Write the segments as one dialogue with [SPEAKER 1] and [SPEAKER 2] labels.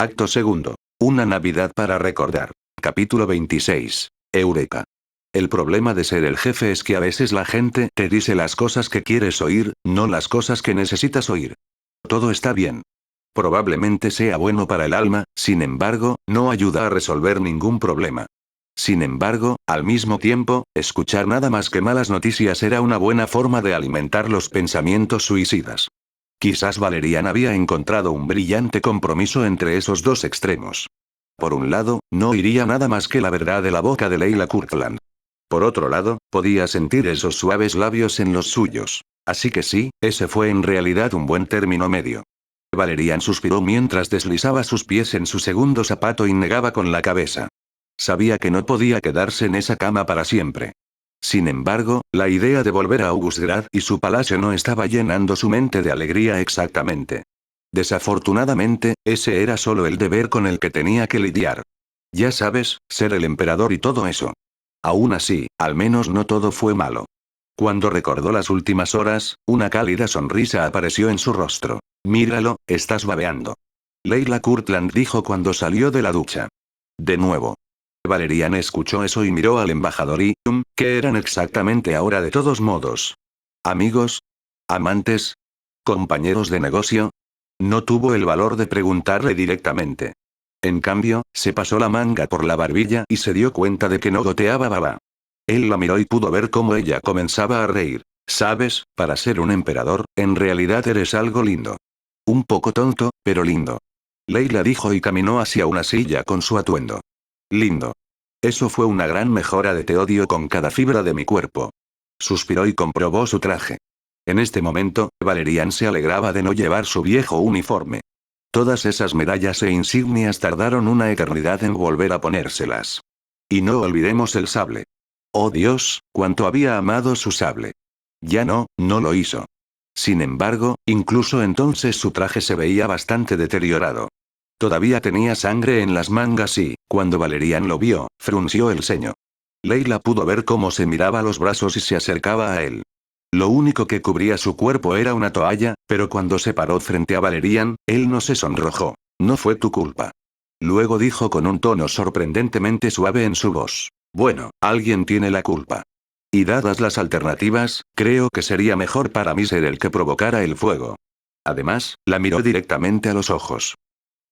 [SPEAKER 1] Acto segundo. Una Navidad para recordar. Capítulo 26. Eureka. El problema de ser el jefe es que a veces la gente te dice las cosas que quieres oír, no las cosas que necesitas oír. Todo está bien. Probablemente sea bueno para el alma, sin embargo, no ayuda a resolver ningún problema. Sin embargo, al mismo tiempo, escuchar nada más que malas noticias era una buena forma de alimentar los pensamientos suicidas. Quizás Valerian había encontrado un brillante compromiso entre esos dos extremos. Por un lado, no oiría nada más que la verdad de la boca de Leila Kirkland. Por otro lado, podía sentir esos suaves labios en los suyos. Así que sí, ese fue en realidad un buen término medio. Valerian suspiró mientras deslizaba sus pies en su segundo zapato y negaba con la cabeza. Sabía que no podía quedarse en esa cama para siempre. Sin embargo, la idea de volver a Augustgrad y su palacio no estaba llenando su mente de alegría exactamente. Desafortunadamente, ese era solo el deber con el que tenía que lidiar. Ya sabes, ser el emperador y todo eso. Aún así, al menos no todo fue malo. Cuando recordó las últimas horas, una cálida sonrisa apareció en su rostro. Míralo, estás babeando. Leila Kirkland dijo cuando salió de la ducha. De nuevo. Valerian escuchó eso y miró al embajador y, ¿qué eran exactamente ahora de todos modos? ¿Amigos? ¿Amantes? ¿Compañeros de negocio? No tuvo el valor de preguntarle directamente. En cambio, se pasó la manga por la barbilla y se dio cuenta de que no goteaba baba. Él la miró y pudo ver cómo ella comenzaba a reír. Sabes, para ser un emperador, en realidad eres algo lindo. Un poco tonto, pero lindo. Leila dijo y caminó hacia una silla con su atuendo. Lindo. Eso fue una gran mejora de te odio con cada fibra de mi cuerpo. Suspiró y comprobó su traje. En este momento, Valerian se alegraba de no llevar su viejo uniforme. Todas esas medallas e insignias tardaron una eternidad en volver a ponérselas. Y no olvidemos el sable. Oh Dios, cuánto había amado su sable. Ya no lo hizo. Sin embargo, incluso entonces su traje se veía bastante deteriorado. Todavía tenía sangre en las mangas y, cuando Valerian lo vio, frunció el ceño. Leila pudo ver cómo se miraba los brazos y se acercaba a él. Lo único que cubría su cuerpo era una toalla, pero cuando se paró frente a Valerian, él no se sonrojó. No fue tu culpa. Luego dijo con un tono sorprendentemente suave en su voz. Bueno, alguien tiene la culpa. Y dadas las alternativas, creo que sería mejor para mí ser el que provocara el fuego. Además, la miró directamente a los ojos.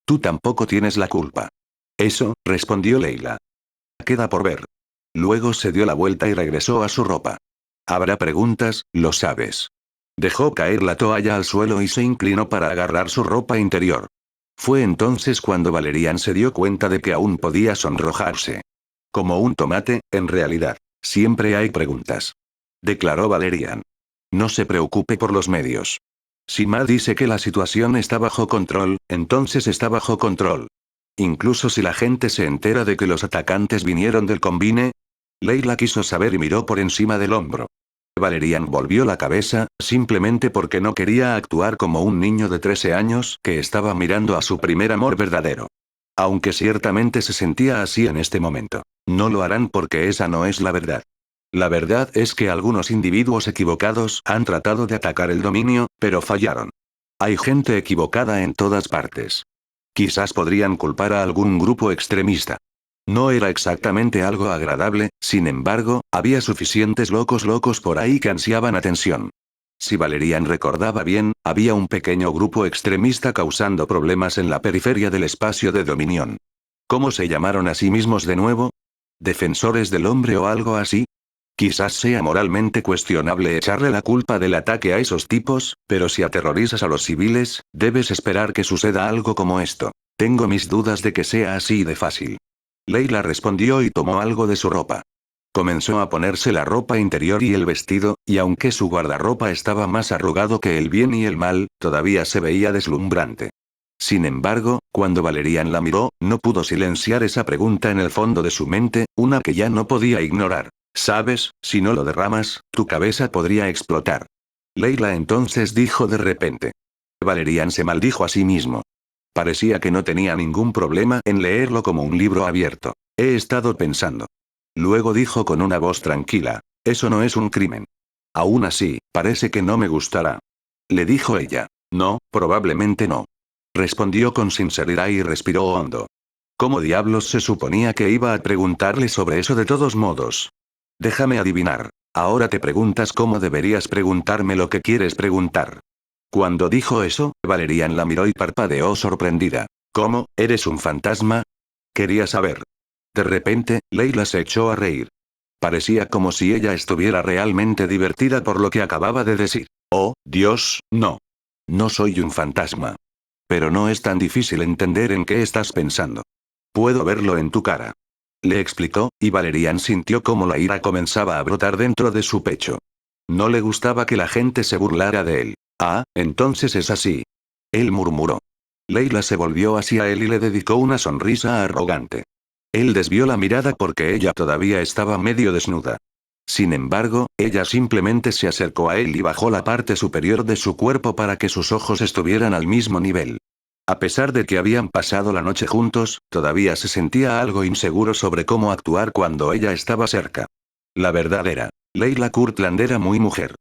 [SPEAKER 1] Tú tampoco tienes la culpa. Eso, respondió Leila. Queda por ver. Luego se dio la vuelta y regresó a su ropa. Habrá preguntas, lo sabes. Dejó caer la toalla al suelo y se inclinó para agarrar su ropa interior. Fue entonces cuando Valerian se dio cuenta de que aún podía sonrojarse. Como un tomate, en realidad, siempre hay preguntas. Declaró Valerian. No se preocupe por los medios. Si Ma dice que la situación está bajo control, entonces está bajo control. Incluso si la gente se entera de que los atacantes vinieron del Combine. Leila quiso saber y miró por encima del hombro. Valerian volvió la cabeza, simplemente porque no quería actuar como un niño de 13 años que estaba mirando a su primer amor verdadero. Aunque ciertamente se sentía así en este momento. No lo harán porque esa no es la verdad. La verdad es que algunos individuos equivocados han tratado de atacar el dominio, pero fallaron. Hay gente equivocada en todas partes. Quizás podrían culpar a algún grupo extremista. No era exactamente algo agradable, sin embargo, había suficientes locos por ahí que ansiaban atención. Si Valerian recordaba bien, había un pequeño grupo extremista causando problemas en la periferia del espacio de Dominion. ¿Cómo se llamaron a sí mismos de nuevo? ¿Defensores del hombre o algo así? Quizás sea moralmente cuestionable echarle la culpa del ataque a esos tipos, pero si aterrorizas a los civiles, debes esperar que suceda algo como esto. Tengo mis dudas de que sea así de fácil. Leila respondió y tomó algo de su ropa. Comenzó a ponerse la ropa interior y el vestido, y aunque su guardarropa estaba más arrugado que el bien y el mal, todavía se veía deslumbrante. Sin embargo, cuando Valerian la miró, no pudo silenciar esa pregunta en el fondo de su mente, una que ya no podía ignorar. Sabes, si no lo derramas, tu cabeza podría explotar. Leila entonces dijo de repente. Valerian se maldijo a sí mismo. Parecía que no tenía ningún problema en leerlo como un libro abierto. He estado pensando. Luego dijo con una voz tranquila. Eso no es un crimen. Aún así, parece que no me gustará. Le dijo ella. No, probablemente no. Respondió con sinceridad y respiró hondo. ¿Cómo diablos se suponía que iba a preguntarle sobre eso de todos modos? Déjame adivinar. Ahora te preguntas cómo deberías preguntarme lo que quieres preguntar. Cuando dijo eso, Valerian la miró y parpadeó sorprendida. ¿Cómo? ¿Eres un fantasma? Quería saber. De repente, Leila se echó a reír. Parecía como si ella estuviera realmente divertida por lo que acababa de decir. Oh, Dios, no. No soy un fantasma. Pero no es tan difícil entender en qué estás pensando. Puedo verlo en tu cara. Le explicó, y Valerian sintió como la ira comenzaba a brotar dentro de su pecho. No le gustaba que la gente se burlara de él. Ah, entonces es así. Él murmuró. Leila se volvió hacia él y le dedicó una sonrisa arrogante. Él desvió la mirada porque ella todavía estaba medio desnuda. Sin embargo, ella simplemente se acercó a él y bajó la parte superior de su cuerpo para que sus ojos estuvieran al mismo nivel. A pesar de que habían pasado la noche juntos, todavía se sentía algo inseguro sobre cómo actuar cuando ella estaba cerca. La verdad era, Leila Kurtland era muy mujer.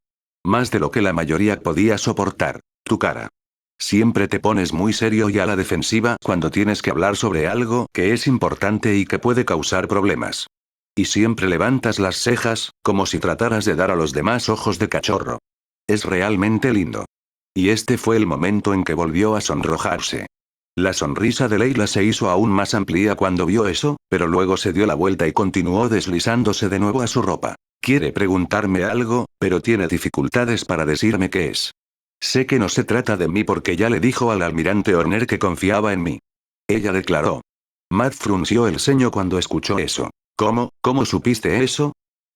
[SPEAKER 1] Más de lo que la mayoría podía soportar. Tu cara. Siempre te pones muy serio y a la defensiva cuando tienes que hablar sobre algo que es importante y que puede causar problemas. Y siempre levantas las cejas, como si trataras de dar a los demás ojos de cachorro. Es realmente lindo. Y este fue el momento en que volvió a sonrojarse. La sonrisa de Leila se hizo aún más amplia cuando vio eso, pero luego se dio la vuelta y continuó deslizándose de nuevo a su ropa. Quiere preguntarme algo, pero tiene dificultades para decirme qué es. Sé que no se trata de mí porque ya le dijo al almirante Horner que confiaba en mí. Ella declaró. Matt frunció el ceño cuando escuchó eso. ¿Cómo? ¿Cómo supiste eso?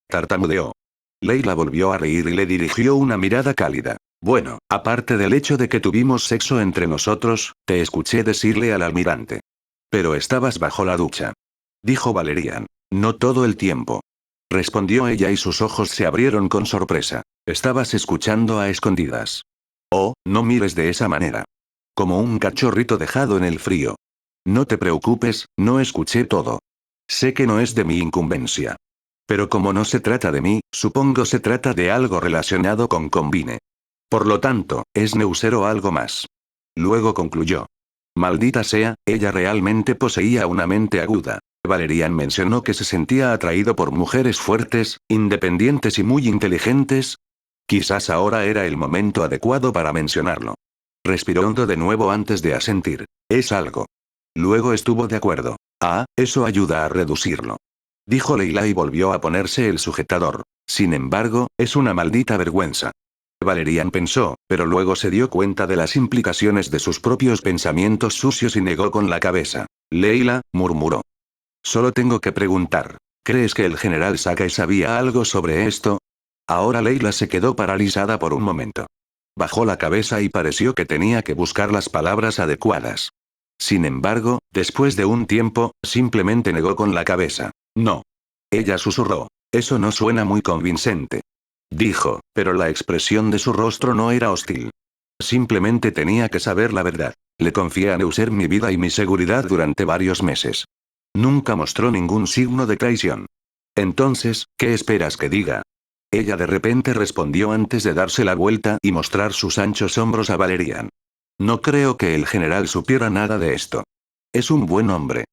[SPEAKER 1] Tartamudeó. Leila volvió a reír y le dirigió una mirada cálida. Bueno, aparte del hecho de que tuvimos sexo entre nosotros, te escuché decirle al almirante. Pero estabas bajo la ducha. Dijo Valerian. No todo el tiempo. Respondió ella y sus ojos se abrieron con sorpresa. Estabas escuchando a escondidas. Oh, no mires de esa manera. Como un cachorrito dejado en el frío. No te preocupes, no escuché todo. Sé que no es de mi incumbencia. Pero como no se trata de mí, supongo se trata de algo relacionado con Combine. Por lo tanto, es Neuser o algo más. Luego concluyó. Maldita sea, ella realmente poseía una mente aguda. Valerian mencionó que se sentía atraído por mujeres fuertes, independientes y muy inteligentes. Quizás ahora era el momento adecuado para mencionarlo. Respiró hondo de nuevo antes de asentir. Es algo. Luego estuvo de acuerdo. Ah, eso ayuda a reducirlo. Dijo Leila y volvió a ponerse el sujetador. Sin embargo, es una maldita vergüenza. Valerian pensó, pero luego se dio cuenta de las implicaciones de sus propios pensamientos sucios y negó con la cabeza. Leila, murmuró. Solo tengo que preguntar. ¿Crees que el general Sakai sabía algo sobre esto? Ahora Leila se quedó paralizada por un momento. Bajó la cabeza y pareció que tenía que buscar las palabras adecuadas. Sin embargo, después de un tiempo, simplemente negó con la cabeza. No. Ella susurró. Eso no suena muy convincente. Dijo, pero la expresión de su rostro no era hostil. Simplemente tenía que saber la verdad. Le confié a Neuser mi vida y mi seguridad durante varios meses. Nunca mostró ningún signo de traición. Entonces, ¿qué esperas que diga? Ella de repente respondió antes de darse la vuelta y mostrar sus anchos hombros a Valerian. No creo que el general supiera nada de esto. Es un buen hombre.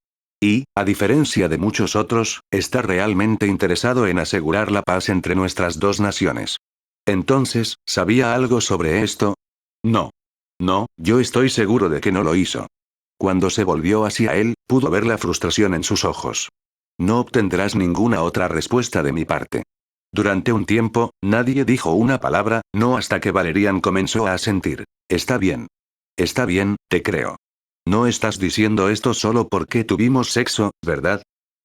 [SPEAKER 1] Y, a diferencia de muchos otros, está realmente interesado en asegurar la paz entre nuestras dos naciones. Entonces, ¿sabía algo sobre esto? No. No, yo estoy seguro de que no lo hizo. Cuando se volvió hacia él, pudo ver la frustración en sus ojos. No obtendrás ninguna otra respuesta de mi parte. Durante un tiempo, nadie dijo una palabra, no hasta que Valerian comenzó a asentir. Está bien. Está bien, te creo. No estás diciendo esto solo porque tuvimos sexo, ¿verdad?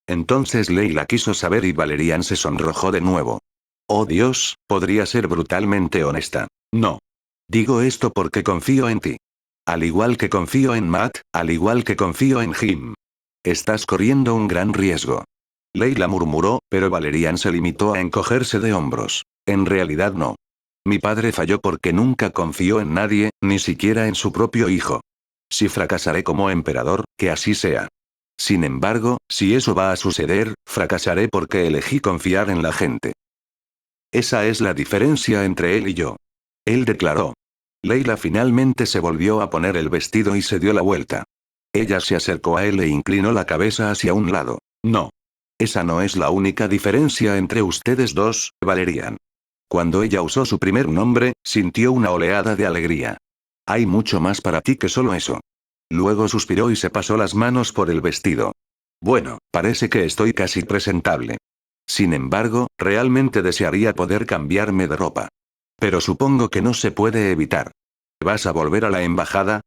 [SPEAKER 1] Entonces Leila quiso saber y Valerian se sonrojó de nuevo. Oh Dios, podría ser brutalmente honesta. No. Digo esto porque confío en ti. Al igual que confío en Matt, al igual que confío en Jim. Estás corriendo un gran riesgo. Leila murmuró, pero Valerian se limitó a encogerse de hombros. En realidad no. Mi padre falló porque nunca confió en nadie, ni siquiera en su propio hijo. Si fracasaré como emperador, que así sea. Sin embargo, si eso va a suceder, fracasaré porque elegí confiar en la gente. Esa es la diferencia entre él y yo. Él declaró. Leila finalmente se volvió a poner el vestido y se dio la vuelta. Ella se acercó a él e inclinó la cabeza hacia un lado. No. Esa no es la única diferencia entre ustedes dos, Valerian. Cuando ella usó su primer nombre, sintió una oleada de alegría. Hay mucho más para ti que solo eso. Luego suspiró y se pasó las manos por el vestido. Bueno, parece que estoy casi presentable. Sin embargo, realmente desearía poder cambiarme de ropa. Pero supongo que no se puede evitar. ¿Vas a volver a la embajada?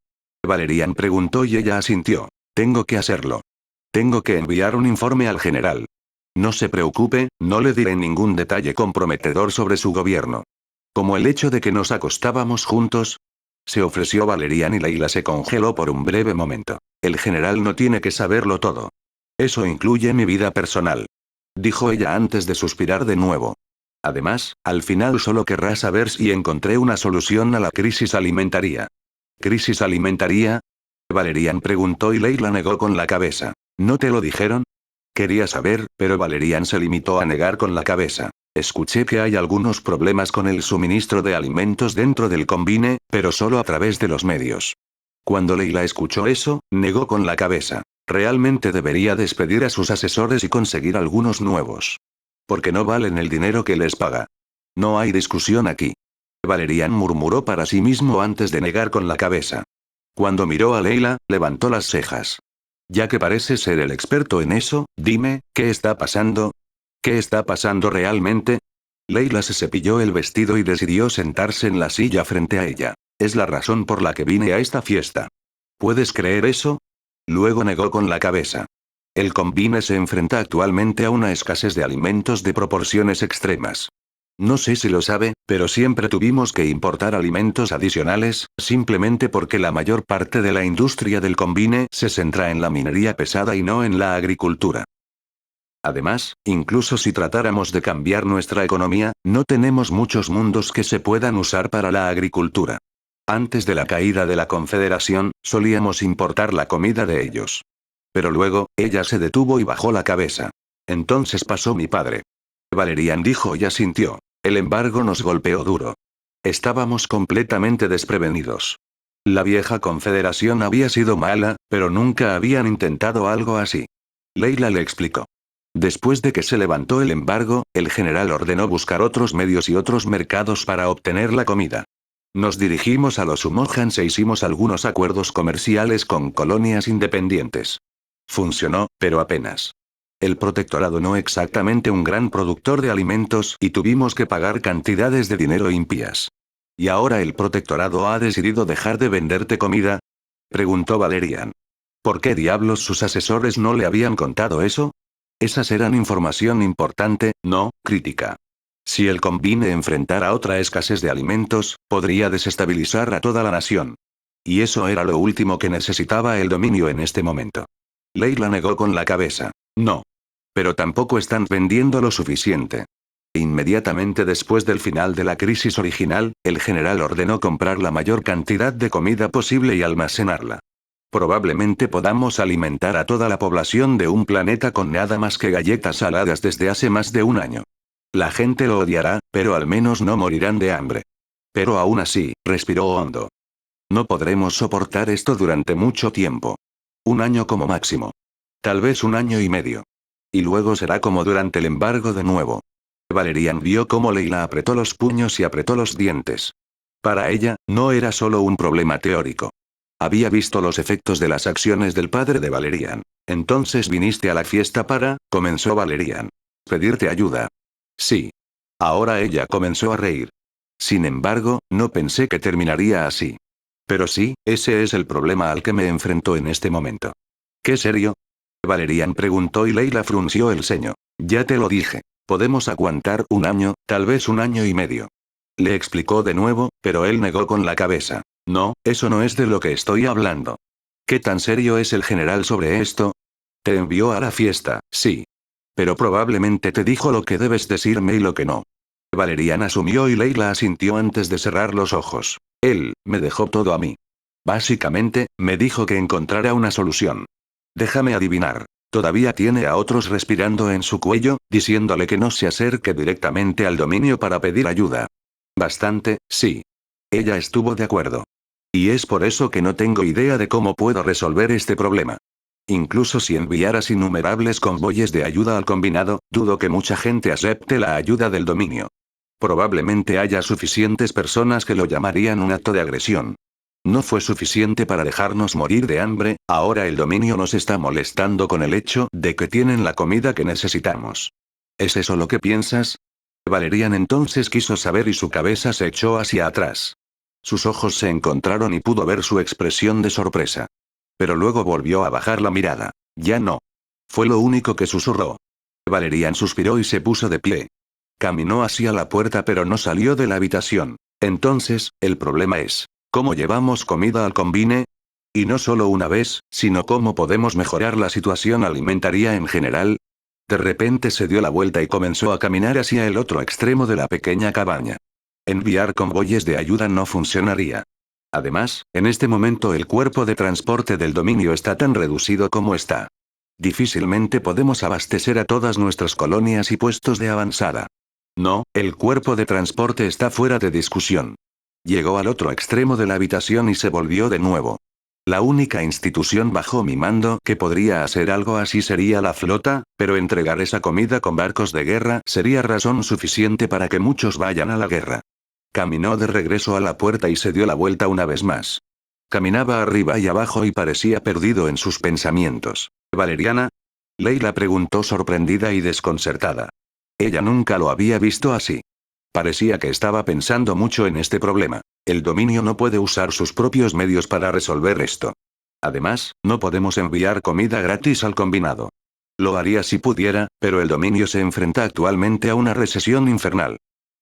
[SPEAKER 1] Valerian preguntó y ella asintió. Tengo que hacerlo. Tengo que enviar un informe al general. No se preocupe, no le diré ningún detalle comprometedor sobre su gobierno. Como el hecho de que nos acostábamos juntos. Se ofreció Valerian y Leila se congeló por un breve momento. El general no tiene que saberlo todo. Eso incluye mi vida personal. Dijo ella antes de suspirar de nuevo. Además, al final solo querrá saber si encontré una solución a la crisis alimentaria. ¿Crisis alimentaria? Valerian preguntó y Leila negó con la cabeza. ¿No te lo dijeron? Quería saber, pero Valerian se limitó a negar con la cabeza. Escuché que hay algunos problemas con el suministro de alimentos dentro del Combine, pero solo a través de los medios. Cuando Leila escuchó eso, negó con la cabeza. Realmente debería despedir a sus asesores y conseguir algunos nuevos. Porque no valen el dinero que les paga. No hay discusión aquí. Valerian murmuró para sí mismo antes de negar con la cabeza. Cuando miró a Leila, levantó las cejas. Ya que pareces ser el experto en eso, dime, ¿qué está pasando? ¿Qué está pasando realmente? Leila se cepilló el vestido y decidió sentarse en la silla frente a ella. Es la razón por la que vine a esta fiesta. ¿Puedes creer eso? Luego negó con la cabeza. El Combine se enfrenta actualmente a una escasez de alimentos de proporciones extremas. No sé si lo sabe, pero siempre tuvimos que importar alimentos adicionales, simplemente porque la mayor parte de la industria del Combine se centra en la minería pesada y no en la agricultura. Además, incluso si tratáramos de cambiar nuestra economía, no tenemos muchos mundos que se puedan usar para la agricultura. Antes de la caída de la Confederación, solíamos importar la comida de ellos. Pero luego, ella se detuvo y bajó la cabeza. Entonces pasó mi padre. Valerian dijo y asintió. El embargo nos golpeó duro. Estábamos completamente desprevenidos. La vieja Confederación había sido mala, pero nunca habían intentado algo así. Leila le explicó. Después de que se levantó el embargo, el general ordenó buscar otros medios y otros mercados para obtener la comida. Nos dirigimos a los Humojans e hicimos algunos acuerdos comerciales con colonias independientes. Funcionó, pero apenas. El protectorado no exactamente un gran productor de alimentos y tuvimos que pagar cantidades de dinero impías. ¿Y ahora el protectorado ha decidido dejar de venderte comida? Preguntó Valerian. ¿Por qué diablos sus asesores no le habían contado eso? Esas eran información importante, no crítica. Si el Combine enfrentara otra escasez de alimentos, podría desestabilizar a toda la nación. Y eso era lo último que necesitaba el dominio en este momento. Leila negó con la cabeza. No. Pero tampoco están vendiendo lo suficiente. Inmediatamente después del final de la crisis original, el general ordenó comprar la mayor cantidad de comida posible y almacenarla. Probablemente podamos alimentar a toda la población de un planeta con nada más que galletas saladas desde hace más de un año. La gente lo odiará, pero al menos no morirán de hambre. Pero aún así, respiró hondo. No podremos soportar esto durante mucho tiempo. Un año como máximo. Tal vez un año y medio. Y luego será como durante el embargo de nuevo. Valerian vio cómo Leila apretó los puños y apretó los dientes. Para ella, no era solo un problema teórico. Había visto los efectos de las acciones del padre de Valerian. Entonces viniste a la fiesta para, comenzó Valerian. Pedirte ayuda. Sí. Ahora ella comenzó a reír. Sin embargo, no pensé que terminaría así. Pero sí, ese es el problema al que me enfrento en este momento. ¿Qué serio? Valerian preguntó y Leila frunció el ceño. Ya te lo dije. Podemos aguantar un año, tal vez un año y medio. Le explicó de nuevo, pero él negó con la cabeza. No, eso no es de lo que estoy hablando. ¿Qué tan serio es el general sobre esto? Te envió a la fiesta, sí. Pero probablemente te dijo lo que debes decirme y lo que no. Valerian asumió y Leila asintió antes de cerrar los ojos. Él, me dejó todo a mí. Básicamente, me dijo que encontrara una solución. Déjame adivinar. Todavía tiene a otros respirando en su cuello, diciéndole que no se acerque directamente al dominio para pedir ayuda. Bastante, sí. Ella estuvo de acuerdo. Y es por eso que no tengo idea de cómo puedo resolver este problema. Incluso si enviaras innumerables convoyes de ayuda al combinado, dudo que mucha gente acepte la ayuda del dominio. Probablemente haya suficientes personas que lo llamarían un acto de agresión. No fue suficiente para dejarnos morir de hambre, ahora el dominio nos está molestando con el hecho de que tienen la comida que necesitamos. ¿Es eso lo que piensas? Valerian entonces quiso saber y su cabeza se echó hacia atrás. Sus ojos se encontraron y pudo ver su expresión de sorpresa. Pero luego volvió a bajar la mirada. Ya no. Fue lo único que susurró. Valerian suspiró y se puso de pie. Caminó hacia la puerta pero no salió de la habitación. Entonces, el problema es, ¿cómo llevamos comida al combine? Y no solo una vez, sino cómo podemos mejorar la situación alimentaria en general. De repente se dio la vuelta y comenzó a caminar hacia el otro extremo de la pequeña cabaña. Enviar convoyes de ayuda no funcionaría. Además, en este momento el cuerpo de transporte del dominio está tan reducido como está. Difícilmente podemos abastecer a todas nuestras colonias y puestos de avanzada. No, el cuerpo de transporte está fuera de discusión. Llegó al otro extremo de la habitación y se volvió de nuevo. La única institución bajo mi mando que podría hacer algo así sería la flota, pero entregar esa comida con barcos de guerra sería razón suficiente para que muchos vayan a la guerra. Caminó de regreso a la puerta y se dio la vuelta una vez más. Caminaba arriba y abajo y parecía perdido en sus pensamientos. ¿Valeriana? Leila preguntó sorprendida y desconcertada. Ella nunca lo había visto así. Parecía que estaba pensando mucho en este problema. El dominio no puede usar sus propios medios para resolver esto. Además, no podemos enviar comida gratis al combinado. Lo haría si pudiera, pero el dominio se enfrenta actualmente a una recesión infernal.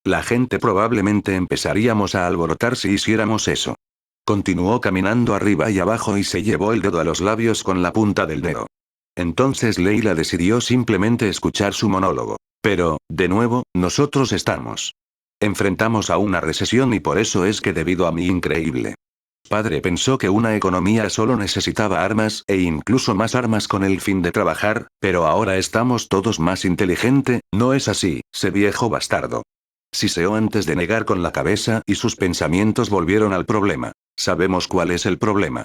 [SPEAKER 1] La gente probablemente empezaríamos a alborotar si hiciéramos eso. Continuó caminando arriba y abajo y se llevó el dedo a los labios con la punta del dedo. Entonces Leila decidió simplemente escuchar su monólogo. Pero, de nuevo, nosotros enfrentamos a una recesión y por eso es que debido a mi increíble padre pensó que una economía solo necesitaba armas e incluso más armas con el fin de trabajar, pero ahora estamos todos más inteligente, ¿no es así, ese viejo bastardo? Siseó antes de negar con la cabeza y sus pensamientos volvieron al problema. Sabemos cuál es el problema.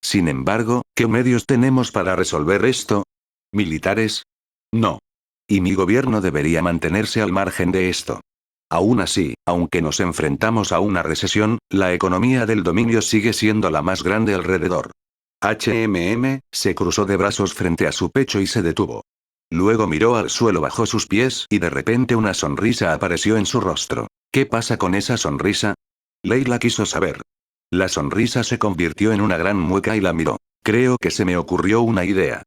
[SPEAKER 1] Sin embargo, ¿qué medios tenemos para resolver esto? ¿Militares? No. Y mi gobierno debería mantenerse al margen de esto. Aún así, aunque nos enfrentamos a una recesión, la economía del dominio sigue siendo la más grande alrededor. Se cruzó de brazos frente a su pecho y se detuvo. Luego miró al suelo bajo sus pies y de repente una sonrisa apareció en su rostro. ¿Qué pasa con esa sonrisa? Leila quiso saber. La sonrisa se convirtió en una gran mueca y la miró. Creo que se me ocurrió una idea.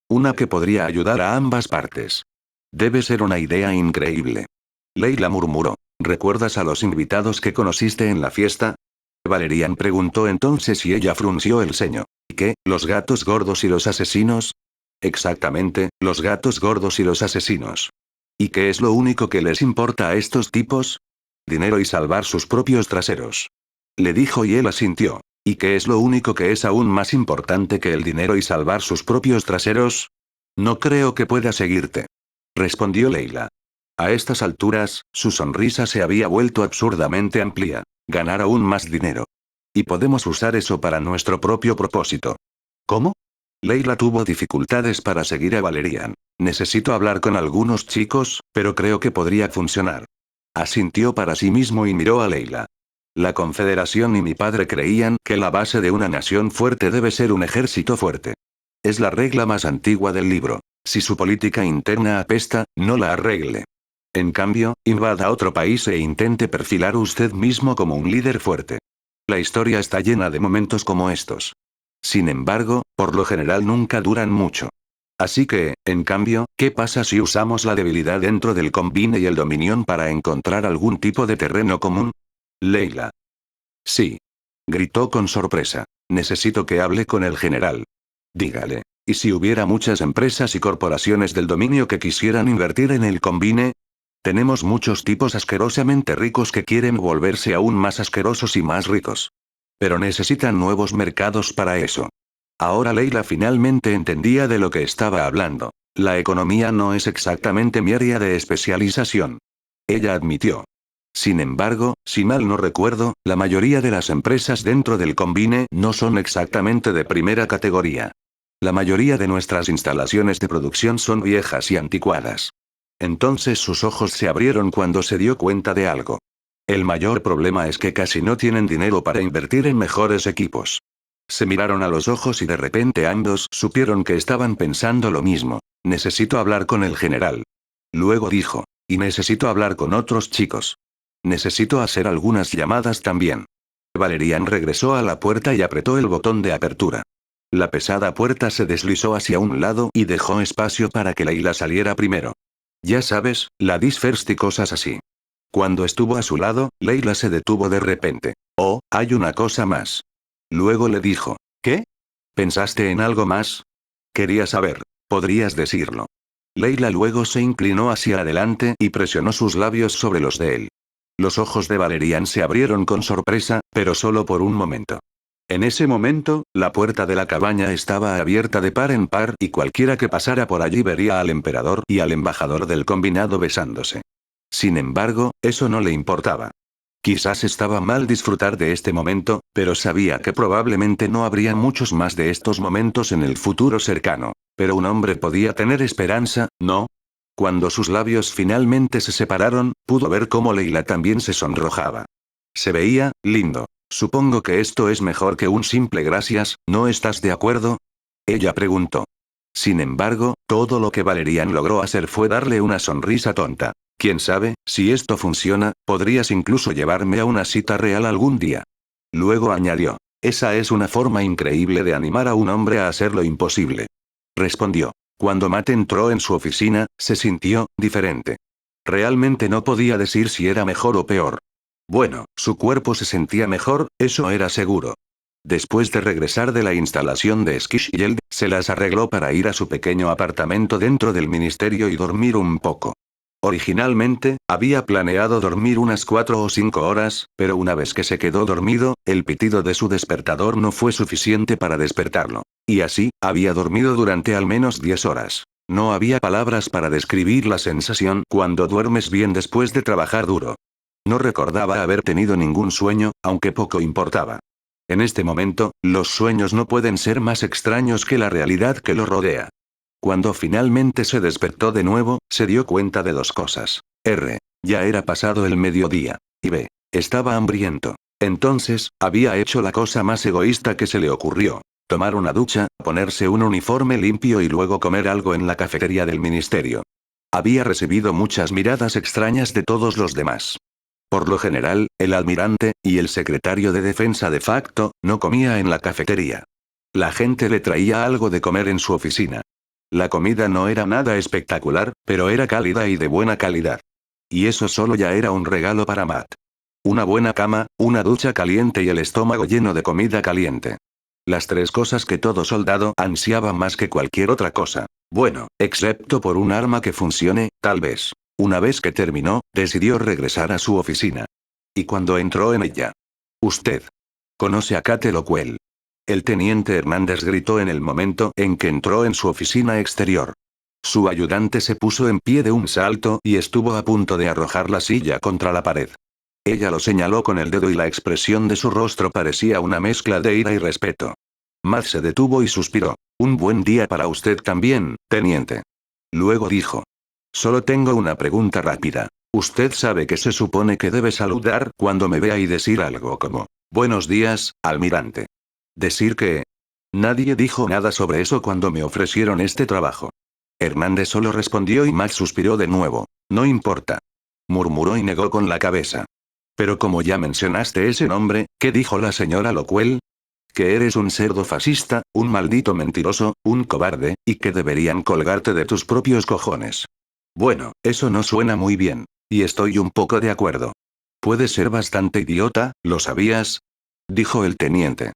[SPEAKER 1] Una que podría ayudar a ambas partes. Debe ser una idea increíble. Leila murmuró. ¿Recuerdas a los invitados que conociste en la fiesta? Valerian preguntó entonces y ella frunció el ceño. ¿Y qué, los gatos gordos y los asesinos? Exactamente, los gatos gordos y los asesinos. ¿Y qué es lo único que les importa a estos tipos? Dinero y salvar sus propios traseros. Le dijo y él asintió. ¿Y qué es lo único que es aún más importante que el dinero y salvar sus propios traseros? No creo que pueda seguirte. Respondió Leila. A estas alturas, su sonrisa se había vuelto absurdamente amplia. Ganar aún más dinero. Y podemos usar eso para nuestro propio propósito. ¿Cómo? Leila tuvo dificultades para seguir a Valerian. Necesito hablar con algunos chicos, pero creo que podría funcionar. Asintió para sí mismo y miró a Leila. La Confederación y mi padre creían que la base de una nación fuerte debe ser un ejército fuerte. Es la regla más antigua del libro. Si su política interna apesta, no la arregle. En cambio, invada otro país e intente perfilar usted mismo como un líder fuerte. La historia está llena de momentos como estos. Sin embargo, por lo general nunca duran mucho. Así que, en cambio, ¿qué pasa si usamos la debilidad dentro del combine y el dominión para encontrar algún tipo de terreno común? Leila. Sí. Gritó con sorpresa. Necesito que hable con el general. Dígale. ¿Y si hubiera muchas empresas y corporaciones del dominio que quisieran invertir en el combine? Tenemos muchos tipos asquerosamente ricos que quieren volverse aún más asquerosos y más ricos. Pero necesitan nuevos mercados para eso. Ahora Leila finalmente entendía de lo que estaba hablando. La economía no es exactamente mi área de especialización. Ella admitió. Sin embargo, si mal no recuerdo, la mayoría de las empresas dentro del Combine no son exactamente de primera categoría. La mayoría de nuestras instalaciones de producción son viejas y anticuadas. Entonces sus ojos se abrieron cuando se dio cuenta de algo. El mayor problema es que casi no tienen dinero para invertir en mejores equipos. Se miraron a los ojos y de repente ambos supieron que estaban pensando lo mismo. Necesito hablar con el general. Luego dijo, y necesito hablar con otros chicos. Necesito hacer algunas llamadas también. Valerian regresó a la puerta y apretó el botón de apertura. La pesada puerta se deslizó hacia un lado y dejó espacio para que Leila saliera primero. Ya sabes, la first y cosas así. Cuando estuvo a su lado, Leila se detuvo de repente. Oh, hay una cosa más. Luego le dijo. ¿Qué? ¿Pensaste en algo más? Quería saber. ¿Podrías decirlo? Leila luego se inclinó hacia adelante y presionó sus labios sobre los de él. Los ojos de Valerian se abrieron con sorpresa, pero solo por un momento. En ese momento, la puerta de la cabaña estaba abierta de par en par y cualquiera que pasara por allí vería al emperador y al embajador del combinado besándose. Sin embargo, eso no le importaba. Quizás estaba mal disfrutar de este momento, pero sabía que probablemente no habría muchos más de estos momentos en el futuro cercano. Pero un hombre podía tener esperanza, ¿no? Cuando sus labios finalmente se separaron, pudo ver cómo Leila también se sonrojaba. Se veía lindo. Supongo que esto es mejor que un simple gracias, ¿no estás de acuerdo? Ella preguntó. Sin embargo, todo lo que Valerian logró hacer fue darle una sonrisa tonta. Quién sabe, si esto funciona, podrías incluso llevarme a una cita real algún día. Luego añadió. Esa es una forma increíble de animar a un hombre a hacer lo imposible. Respondió. Cuando Matt entró en su oficina, se sintió diferente. Realmente no podía decir si era mejor o peor. Bueno, su cuerpo se sentía mejor, eso era seguro. Después de regresar de la instalación de Skisheld, se las arregló para ir a su pequeño apartamento dentro del ministerio y dormir un poco. Originalmente, había planeado dormir unas 4 o 5 horas, pero una vez que se quedó dormido, el pitido de su despertador no fue suficiente para despertarlo. Y así, había dormido durante al menos 10 horas. No había palabras para describir la sensación cuando duermes bien después de trabajar duro. No recordaba haber tenido ningún sueño, aunque poco importaba. En este momento, los sueños no pueden ser más extraños que la realidad que lo rodea. Cuando finalmente se despertó de nuevo, se dio cuenta de dos cosas. Ya era pasado el mediodía. Y B. Estaba hambriento. Entonces, había hecho la cosa más egoísta que se le ocurrió. Tomar una ducha, ponerse un uniforme limpio y luego comer algo en la cafetería del ministerio. Había recibido muchas miradas extrañas de todos los demás. Por lo general, el almirante, y el secretario de defensa de facto, no comía en la cafetería. La gente le traía algo de comer en su oficina. La comida no era nada espectacular, pero era cálida y de buena calidad. Y eso solo ya era un regalo para Matt. Una buena cama, una ducha caliente y el estómago lleno de comida caliente. Las tres cosas que todo soldado ansiaba más que cualquier otra cosa. Bueno, excepto por un arma que funcione, tal vez. Una vez que terminó, decidió regresar a su oficina. Y cuando entró en ella. Usted. ¿Conoce a Kate Lockwell? El teniente Hernández gritó en el momento en que entró en su oficina exterior. Su ayudante se puso en pie de un salto y estuvo a punto de arrojar la silla contra la pared. Ella lo señaló con el dedo y la expresión de su rostro parecía una mezcla de ira y respeto. Matt se detuvo y suspiró. Un buen día para usted también, teniente. Luego dijo. Solo tengo una pregunta rápida. Usted sabe que se supone que debe saludar cuando me vea y decir algo como, buenos días, almirante. Decir que... Nadie dijo nada sobre eso cuando me ofrecieron este trabajo. Hernández solo respondió y Matt suspiró de nuevo. No importa. Murmuró y negó con la cabeza. Pero como ya mencionaste ese nombre, ¿qué dijo la señora Lockwell? Que eres un cerdo fascista, un maldito mentiroso, un cobarde, y que deberían colgarte de tus propios cojones. Bueno, eso no suena muy bien. Y estoy un poco de acuerdo. Puedes ser bastante idiota, ¿lo sabías? Dijo el teniente.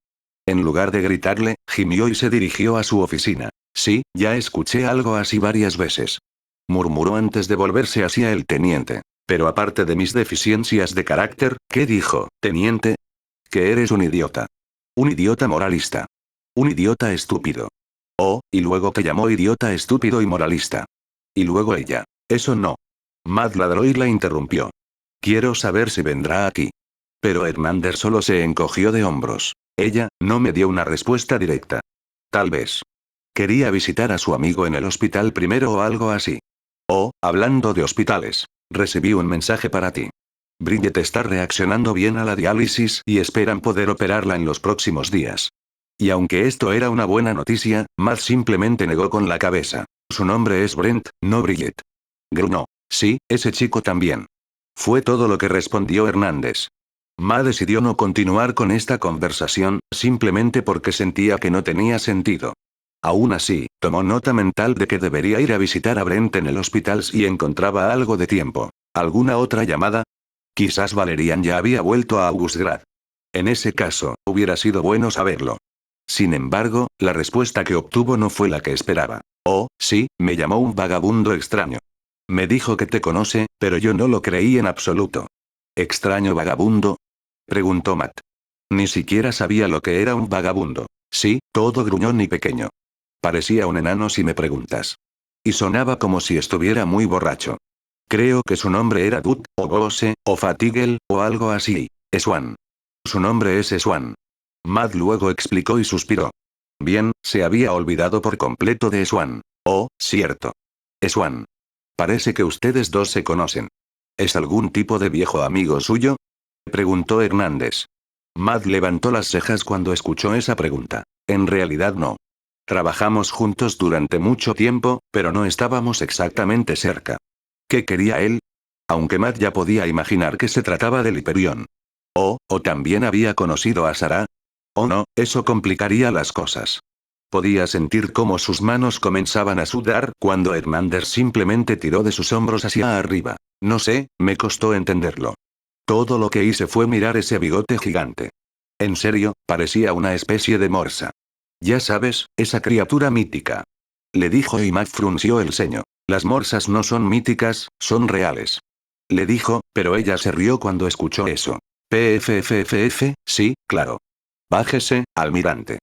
[SPEAKER 1] En lugar de gritarle, gimió y se dirigió a su oficina. Sí, ya escuché algo así varias veces. Murmuró antes de volverse hacia el teniente. Pero aparte de mis deficiencias de carácter, ¿qué dijo, teniente? Que eres un idiota. Un idiota moralista. Un idiota estúpido. Oh, y luego te llamó idiota estúpido y moralista. Y luego ella. Eso no. Matt ladró y la interrumpió. Quiero saber si vendrá aquí. Pero Hernández solo se encogió de hombros. Ella, no me dio una respuesta directa. Tal vez. Quería visitar a su amigo en el hospital primero o algo así. Oh, hablando de hospitales. Recibí un mensaje para ti. Bridget está reaccionando bien a la diálisis y esperan poder operarla en los próximos días. Y aunque esto era una buena noticia, Matt simplemente negó con la cabeza. Su nombre es Brent, no Bridget. Gruñó. Sí, ese chico también. Fue todo lo que respondió Hernández. Ma decidió no continuar con esta conversación, simplemente porque sentía que no tenía sentido. Aún así, tomó nota mental de que debería ir a visitar a Brent en el hospital si encontraba algo de tiempo. ¿Alguna otra llamada? Quizás Valerian ya había vuelto a Augustgrad. En ese caso, hubiera sido bueno saberlo. Sin embargo, la respuesta que obtuvo no fue la que esperaba. Oh, sí, me llamó un vagabundo extraño. Me dijo que te conoce, pero yo no lo creí en absoluto. ¿Extraño vagabundo? Preguntó Matt. Ni siquiera sabía lo que era un vagabundo. Sí, todo gruñón y pequeño. Parecía un enano si me preguntas. Y sonaba como si estuviera muy borracho. Creo que su nombre era Dut, o Gose, o Fatigel, o algo así. Swan. Su nombre es Swan. Matt luego explicó y suspiró. Bien, se había olvidado por completo de Swan. Oh, cierto. Swan. Parece que ustedes dos se conocen. ¿Es algún tipo de viejo amigo suyo? Preguntó Hernández. Matt levantó las cejas cuando escuchó esa pregunta. En realidad no. Trabajamos juntos durante mucho tiempo, pero no estábamos exactamente cerca. ¿Qué quería él? Aunque Matt ya podía imaginar que se trataba del Hyperion. O también había conocido a Sarah. Oh no, eso complicaría las cosas. Podía sentir cómo sus manos comenzaban a sudar cuando Hernández simplemente tiró de sus hombros hacia arriba. No sé, me costó entenderlo. Todo lo que hice fue mirar ese bigote gigante. En serio, parecía una especie de morsa. Ya sabes, esa criatura mítica. Le dijo y Matt frunció el ceño. Las morsas no son míticas, son reales. Le dijo, pero ella se rió cuando escuchó eso. PFFFF, sí, claro. Bájese, almirante.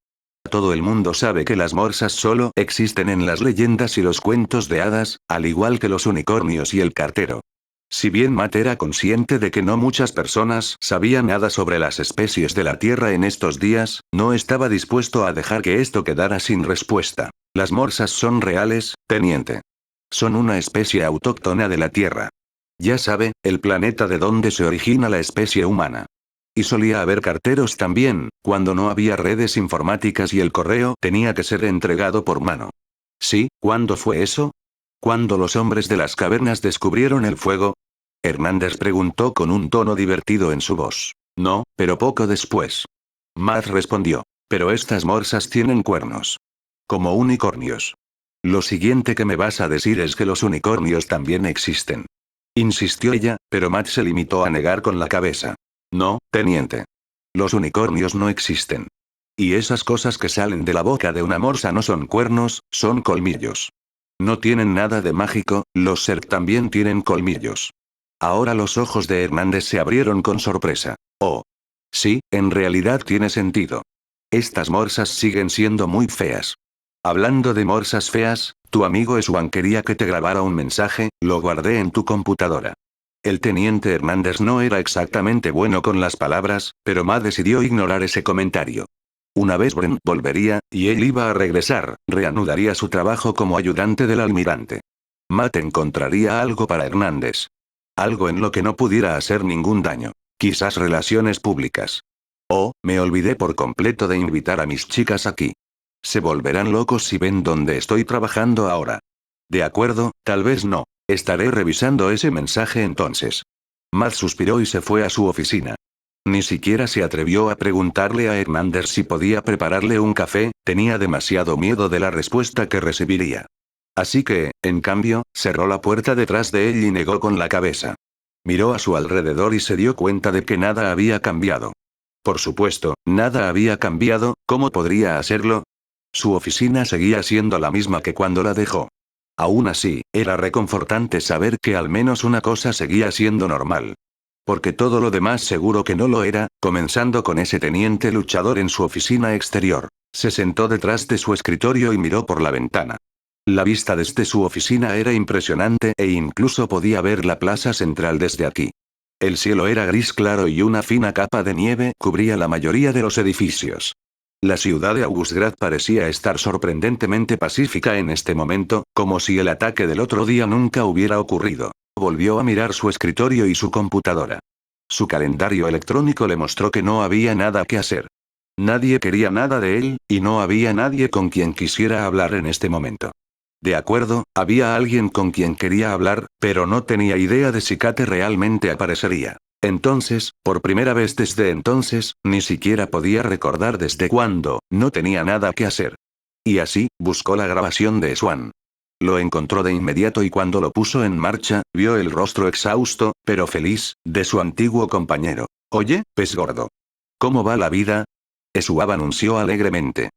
[SPEAKER 1] Todo el mundo sabe que las morsas solo existen en las leyendas y los cuentos de hadas, al igual que los unicornios y el cartero. Si bien Matt era consciente de que no muchas personas sabían nada sobre las especies de la Tierra en estos días, no estaba dispuesto a dejar que esto quedara sin respuesta. Las morsas son reales, teniente. Son una especie autóctona de la Tierra. Ya sabe, el planeta de donde se origina la especie humana. Y solía haber carteros también, cuando no había redes informáticas y el correo tenía que ser entregado por mano. Sí, ¿cuándo fue eso? ¿Cuándo los hombres de las cavernas descubrieron el fuego? Hernández preguntó con un tono divertido en su voz. No, pero poco después. Matt respondió. Pero estas morsas tienen cuernos. Como unicornios. Lo siguiente que me vas a decir es que los unicornios también existen. Insistió ella, pero Matt se limitó a negar con la cabeza. No, teniente. Los unicornios no existen. Y esas cosas que salen de la boca de una morsa no son cuernos, son colmillos. No tienen nada de mágico, los Zerg también tienen colmillos. Ahora los ojos de Hernández se abrieron con sorpresa. Oh. Sí, en realidad tiene sentido. Estas morsas siguen siendo muy feas. Hablando de morsas feas, tu amigo Swan quería que te grabara un mensaje, lo guardé en tu computadora. El teniente Hernández no era exactamente bueno con las palabras, pero Ma decidió ignorar ese comentario. Una vez Brent volvería, y él iba a regresar, reanudaría su trabajo como ayudante del almirante. Matt encontraría algo para Hernández. Algo en lo que no pudiera hacer ningún daño. Quizás relaciones públicas. Oh, me olvidé por completo de invitar a mis chicas aquí. Se volverán locos si ven dónde estoy trabajando ahora. De acuerdo, tal vez no. Estaré revisando ese mensaje entonces. Matt suspiró y se fue a su oficina. Ni siquiera se atrevió a preguntarle a Hernández si podía prepararle un café, tenía demasiado miedo de la respuesta que recibiría. Así que, en cambio, cerró la puerta detrás de él y negó con la cabeza. Miró a su alrededor y se dio cuenta de que nada había cambiado. Por supuesto, nada había cambiado, ¿cómo podría hacerlo? Su oficina seguía siendo la misma que cuando la dejó. Aún así, era reconfortante saber que al menos una cosa seguía siendo normal. Porque todo lo demás seguro que no lo era, comenzando con ese teniente luchador en su oficina exterior. Se sentó detrás de su escritorio y miró por la ventana. La vista desde su oficina era impresionante e incluso podía ver la plaza central desde aquí. El cielo era gris claro y una fina capa de nieve cubría la mayoría de los edificios. La ciudad de Augustgrad parecía estar sorprendentemente pacífica en este momento, como si el ataque del otro día nunca hubiera ocurrido. Volvió a mirar su escritorio y su computadora. Su calendario electrónico le mostró que no había nada que hacer. Nadie quería nada de él, y no había nadie con quien quisiera hablar en este momento. De acuerdo, había alguien con quien quería hablar, pero no tenía idea de si Kate realmente aparecería. Entonces, por primera vez desde entonces, ni siquiera podía recordar desde cuándo, no tenía nada que hacer. Y así, buscó la grabación de Swan. Lo encontró de inmediato y cuando lo puso en marcha, vio el rostro exhausto, pero feliz, de su antiguo compañero. Oye, pez gordo. ¿Cómo va la vida? Swan anunció alegremente.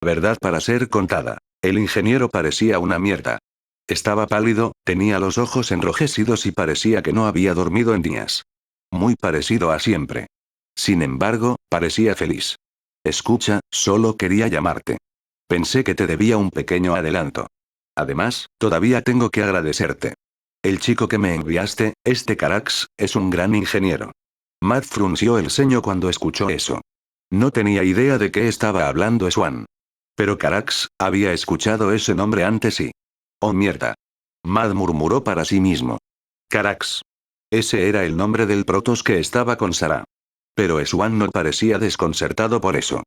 [SPEAKER 1] Verdad para ser contada. El ingeniero parecía una mierda. Estaba pálido, tenía los ojos enrojecidos y parecía que no había dormido en días. Muy parecido a siempre. Sin embargo, parecía feliz. Escucha, solo quería llamarte. Pensé que te debía un pequeño adelanto. Además, todavía tengo que agradecerte. El chico que me enviaste, este Carax, es un gran ingeniero. Matt frunció el ceño cuando escuchó eso. No tenía idea de qué estaba hablando Swan. Pero Carax, había escuchado ese nombre antes y... ¡Oh mierda! Matt murmuró para sí mismo. Carax. Ese era el nombre del Protoss que estaba con Sarah. Pero Swan no parecía desconcertado por eso.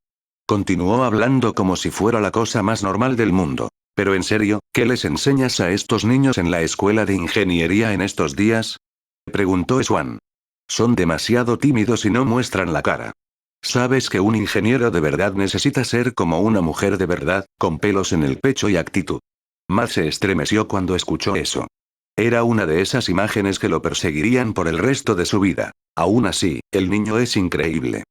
[SPEAKER 1] Continuó hablando como si fuera la cosa más normal del mundo. Pero en serio, ¿qué les enseñas a estos niños en la escuela de ingeniería en estos días? Preguntó Swan. Son demasiado tímidos y no muestran la cara. ¿Sabes que un ingeniero de verdad necesita ser como una mujer de verdad, con pelos en el pecho y actitud? Matt se estremeció cuando escuchó eso. Era una de esas imágenes que lo perseguirían por el resto de su vida. Aún así, el niño es increíble.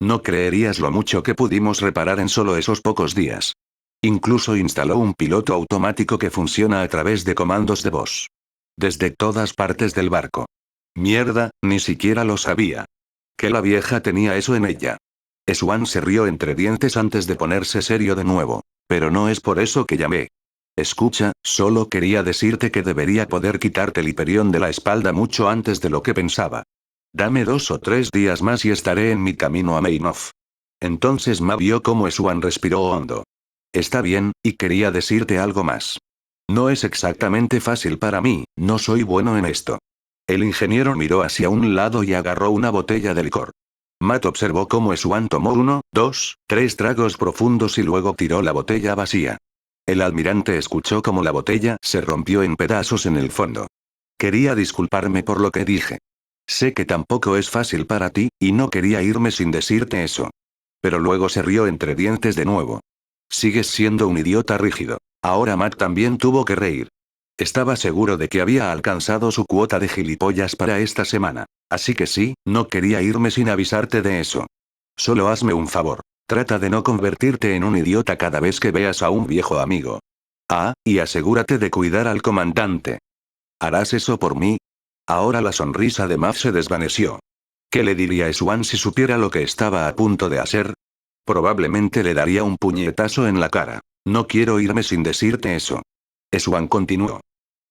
[SPEAKER 1] No creerías lo mucho que pudimos reparar en solo esos pocos días. Incluso instaló un piloto automático que funciona a través de comandos de voz. Desde todas partes del barco. Mierda, ni siquiera lo sabía. Que la vieja tenía eso en ella. Swan se rió entre dientes antes de ponerse serio de nuevo. Pero no es por eso que llamé. Escucha, solo quería decirte que debería poder quitarte el hiperión de la espalda mucho antes de lo que pensaba. Dame 2 o 3 días más y estaré en mi camino a Meinhof. Entonces Ma vio cómo Swan respiró hondo. Está bien, y quería decirte algo más. No es exactamente fácil para mí, no soy bueno en esto. El ingeniero miró hacia un lado y agarró una botella de licor. Matt observó cómo Swan tomó 1, 2, 3 tragos profundos y luego tiró la botella vacía. El almirante escuchó cómo la botella se rompió en pedazos en el fondo. Quería disculparme por lo que dije. Sé que tampoco es fácil para ti, y no quería irme sin decirte eso. Pero luego se rió entre dientes de nuevo. Sigues siendo un idiota rígido. Ahora Matt también tuvo que reír. Estaba seguro de que había alcanzado su cuota de gilipollas para esta semana. Así que sí, no quería irme sin avisarte de eso. Solo hazme un favor. Trata de no convertirte en un idiota cada vez que veas a un viejo amigo. Ah, y asegúrate de cuidar al comandante. ¿Harás eso por mí? Ahora la sonrisa de Matt se desvaneció. ¿Qué le diría a Swan si supiera lo que estaba a punto de hacer? Probablemente le daría un puñetazo en la cara. No quiero irme sin decirte eso. Swan continuó.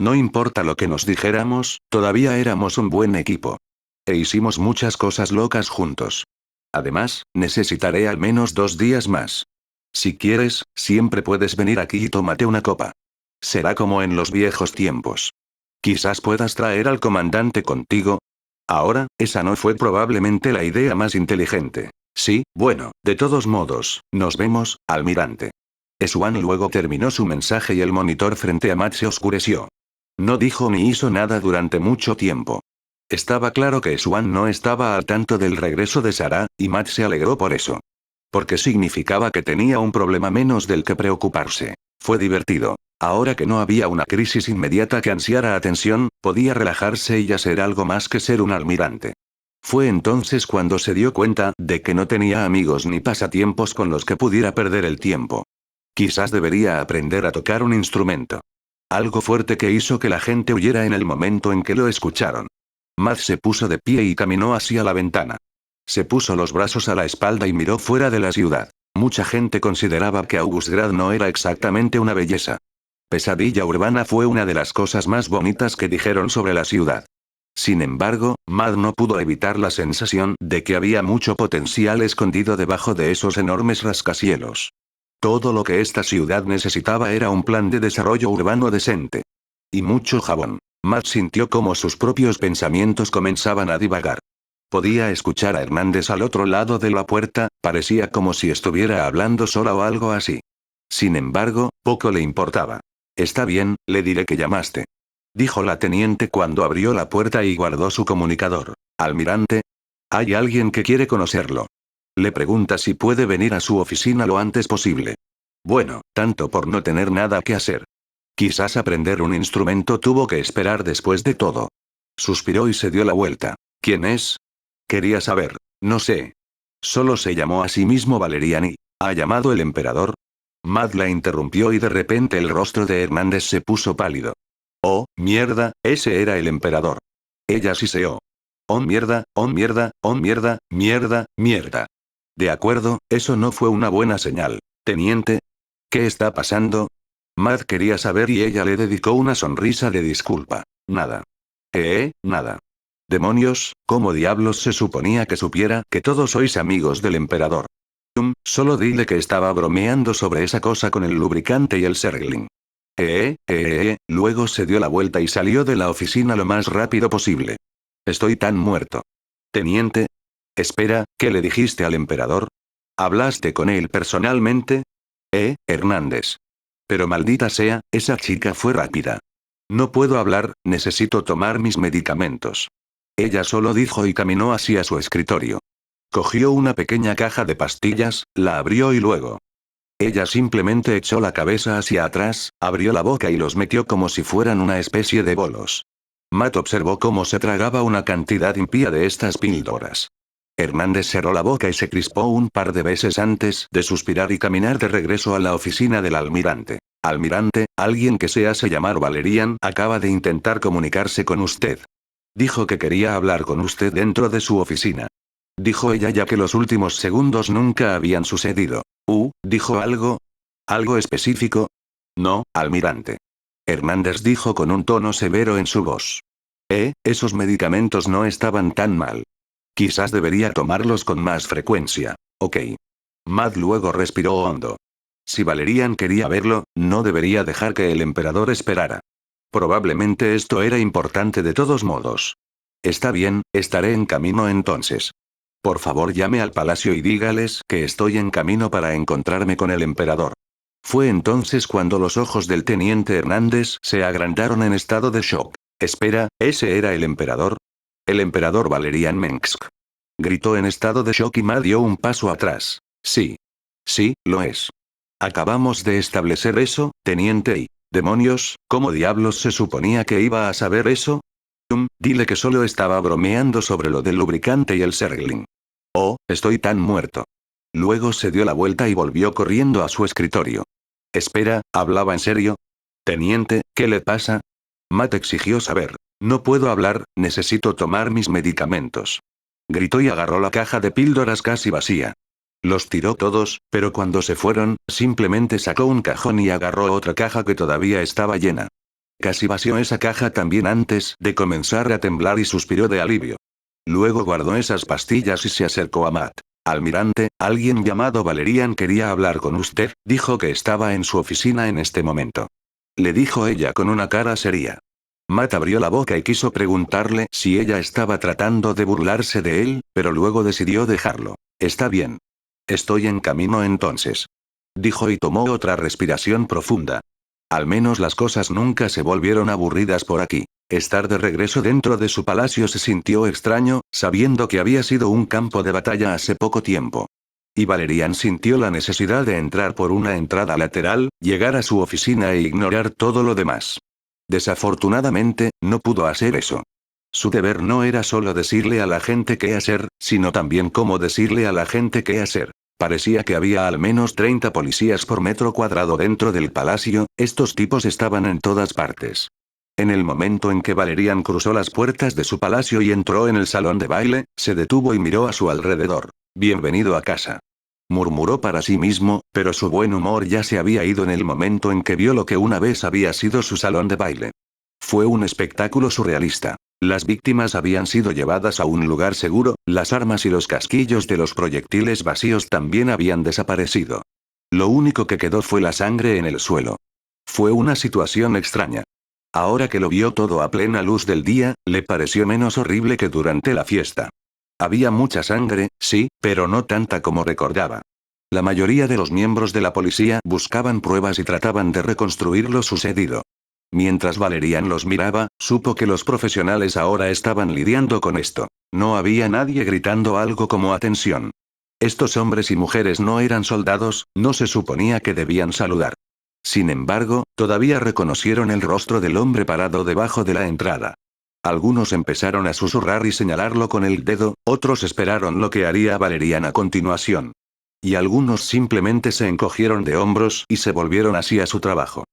[SPEAKER 1] No importa lo que nos dijéramos, todavía éramos un buen equipo. E hicimos muchas cosas locas juntos. Además, necesitaré al menos 2 días más. Si quieres, siempre puedes venir aquí y tómate una copa. Será como en los viejos tiempos. Quizás puedas traer al comandante contigo. Ahora, esa no fue probablemente la idea más inteligente. Sí, bueno, de todos modos, nos vemos, almirante. Swan luego terminó su mensaje y el monitor frente a Matt se oscureció. No dijo ni hizo nada durante mucho tiempo. Estaba claro que Swan no estaba al tanto del regreso de Sarah, y Matt se alegró por eso. Porque significaba que tenía un problema menos del que preocuparse. Fue divertido. Ahora que no había una crisis inmediata que ansiara atención, podía relajarse y hacer algo más que ser un almirante. Fue entonces cuando se dio cuenta de que no tenía amigos ni pasatiempos con los que pudiera perder el tiempo. Quizás debería aprender a tocar un instrumento. Algo fuerte que hizo que la gente huyera en el momento en que lo escucharon. Matt se puso de pie y caminó hacia la ventana. Se puso los brazos a la espalda y miró fuera de la ciudad. Mucha gente consideraba que Augustgrad no era exactamente una belleza. Pesadilla urbana fue una de las cosas más bonitas que dijeron sobre la ciudad. Sin embargo, Mad no pudo evitar la sensación de que había mucho potencial escondido debajo de esos enormes rascacielos. Todo lo que esta ciudad necesitaba era un plan de desarrollo urbano decente. Y mucho jabón. Mad sintió como sus propios pensamientos comenzaban a divagar. Podía escuchar a Hernández al otro lado de la puerta, parecía como si estuviera hablando sola o algo así. Sin embargo, poco le importaba. Está bien, le diré que llamaste. Dijo la teniente cuando abrió la puerta y guardó su comunicador. Almirante. Hay alguien que quiere conocerlo. Le pregunta si puede venir a su oficina lo antes posible. Bueno, tanto por no tener nada que hacer. Quizás aprender un instrumento tuvo que esperar después de todo. Suspiró y se dio la vuelta. ¿Quién es? Quería saber. No sé. Solo se llamó a sí mismo Valeriani. ¿Ha llamado el emperador? Mad la interrumpió y de repente el rostro de Hernández se puso pálido. Oh, mierda, ese era el emperador. Ella siseó. Oh mierda, oh mierda, oh mierda, mierda, mierda. De acuerdo, eso no fue una buena señal. Teniente. ¿Qué está pasando? Mad quería saber y ella le dedicó una sonrisa de disculpa. Nada. Nada. Demonios, ¿cómo diablos se suponía que supiera que todos sois amigos del emperador? Solo dile que estaba bromeando sobre esa cosa con el lubricante y el Sergling. Luego se dio la vuelta y salió de la oficina lo más rápido posible. Estoy tan muerto. Teniente. Espera, ¿qué le dijiste al emperador? ¿Hablaste con él personalmente? Hernández. Pero maldita sea, esa chica fue rápida. No puedo hablar, necesito tomar mis medicamentos. Ella solo dijo y caminó hacia su escritorio. Cogió una pequeña caja de pastillas, la abrió y luego. Ella simplemente echó la cabeza hacia atrás, abrió la boca y los metió como si fueran una especie de bolos. Matt observó cómo se tragaba una cantidad impía de estas píldoras. Hernández cerró la boca y se crispó un par de veces antes de suspirar y caminar de regreso a la oficina del almirante. Almirante, alguien que se hace llamar Valerian acaba de intentar comunicarse con usted. Dijo que quería hablar con usted dentro de su oficina. Dijo ella ya que los últimos segundos nunca habían sucedido. ¿Dijo algo? ¿Algo específico? No, almirante. Hernández dijo con un tono severo en su voz. Esos medicamentos no estaban tan mal. Quizás debería tomarlos con más frecuencia. Ok. Mad luego respiró hondo. Si Valerian quería verlo, no debería dejar que el emperador esperara. Probablemente esto era importante de todos modos. Está bien, estaré en camino entonces. Por favor llame al palacio y dígales que estoy en camino para encontrarme con el emperador. Fue entonces cuando los ojos del teniente Hernández se agrandaron en estado de shock. Espera, ¿ese era el emperador? El emperador Valerian Mensk. Gritó en estado de shock y Mad dio un paso atrás. Sí. Sí, lo es. Acabamos de establecer eso, teniente y... Demonios, ¿cómo diablos se suponía que iba a saber eso? Dile que solo estaba bromeando sobre lo del lubricante y el Sergling. Oh, estoy tan muerto. Luego se dio la vuelta y volvió corriendo a su escritorio. Espera, ¿hablaba en serio? Teniente, ¿qué le pasa? Matt exigió saber. No puedo hablar, necesito tomar mis medicamentos. Gritó y agarró la caja de píldoras casi vacía. Los tiró todos, pero cuando se fueron, simplemente sacó un cajón y agarró otra caja que todavía estaba llena. Casi vació esa caja también antes de comenzar a temblar y suspiró de alivio. Luego guardó esas pastillas y se acercó a Matt. Almirante, alguien llamado Valerian quería hablar con usted, dijo que estaba en su oficina en este momento. Le dijo ella con una cara seria. Matt abrió la boca y quiso preguntarle si ella estaba tratando de burlarse de él, pero luego decidió dejarlo. Está bien. Estoy en camino entonces. Dijo y tomó otra respiración profunda. Al menos las cosas nunca se volvieron aburridas por aquí. Estar de regreso dentro de su palacio se sintió extraño, sabiendo que había sido un campo de batalla hace poco tiempo. Y Valerian sintió la necesidad de entrar por una entrada lateral, llegar a su oficina e ignorar todo lo demás. Desafortunadamente, no pudo hacer eso. Su deber no era solo decirle a la gente qué hacer, sino también cómo decirle a la gente qué hacer. Parecía que había al menos 30 policías por metro cuadrado dentro del palacio, estos tipos estaban en todas partes. En el momento en que Valerian cruzó las puertas de su palacio y entró en el salón de baile, se detuvo y miró a su alrededor. Bienvenido a casa. Murmuró para sí mismo, pero su buen humor ya se había ido en el momento en que vio lo que una vez había sido su salón de baile. Fue un espectáculo surrealista. Las víctimas habían sido llevadas a un lugar seguro, las armas y los casquillos de los proyectiles vacíos también habían desaparecido. Lo único que quedó fue la sangre en el suelo. Fue una situación extraña. Ahora que lo vio todo a plena luz del día, le pareció menos horrible que durante la fiesta. Había mucha sangre, sí, pero no tanta como recordaba. La mayoría de los miembros de la policía buscaban pruebas y trataban de reconstruir lo sucedido. Mientras Valerian los miraba, supo que los profesionales ahora estaban lidiando con esto. No había nadie gritando algo como atención. Estos hombres y mujeres no eran soldados, no se suponía que debían saludar. Sin embargo, todavía reconocieron el rostro del hombre parado debajo de la entrada. Algunos empezaron a susurrar y señalarlo con el dedo, otros esperaron lo que haría Valerian a continuación. Y algunos simplemente se encogieron de hombros y se volvieron hacia su trabajo.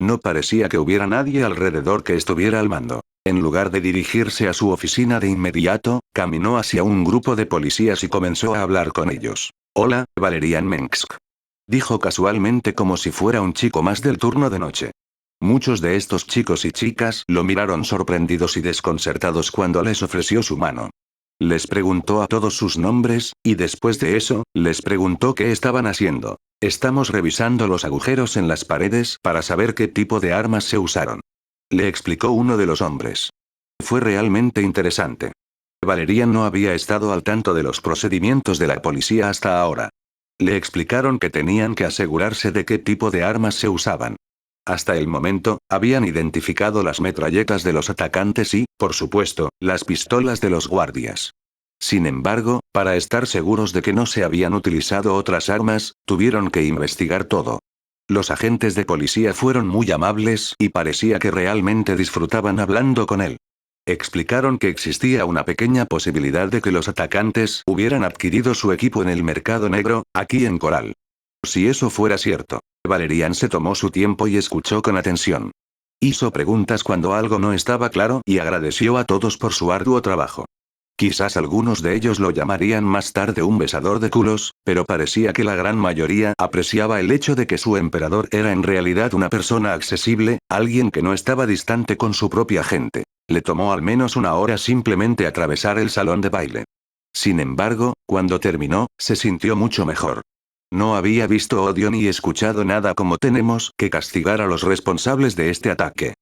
[SPEAKER 1] No parecía que hubiera nadie alrededor que estuviera al mando. En lugar de dirigirse a su oficina de inmediato, caminó hacia un grupo de policías y comenzó a hablar con ellos. «Hola, Valerian Mensk», dijo casualmente como si fuera un chico más del turno de noche. Muchos de estos chicos y chicas lo miraron sorprendidos y desconcertados cuando les ofreció su mano. Les preguntó a todos sus nombres, y después de eso, les preguntó qué estaban haciendo. «Estamos revisando los agujeros en las paredes para saber qué tipo de armas se usaron», le explicó uno de los hombres. Fue realmente interesante. Valerian no había estado al tanto de los procedimientos de la policía hasta ahora. Le explicaron que tenían que asegurarse de qué tipo de armas se usaban. Hasta el momento, habían identificado las metralletas de los atacantes y, por supuesto, las pistolas de los guardias. Sin embargo, para estar seguros de que no se habían utilizado otras armas, tuvieron que investigar todo. Los agentes de policía fueron muy amables y parecía que realmente disfrutaban hablando con él. Explicaron que existía una pequeña posibilidad de que los atacantes hubieran adquirido su equipo en el mercado negro, aquí en Coral. Si eso fuera cierto, Valerian se tomó su tiempo y escuchó con atención. Hizo preguntas cuando algo no estaba claro y agradeció a todos por su arduo trabajo. Quizás algunos de ellos lo llamarían más tarde un besador de culos, pero parecía que la gran mayoría apreciaba el hecho de que su emperador era en realidad una persona accesible, alguien que no estaba distante con su propia gente. Le tomó al menos una hora simplemente atravesar el salón de baile. Sin embargo, cuando terminó, se sintió mucho mejor. No había visto odio ni escuchado nada como «tenemos que castigar a los responsables de este ataque».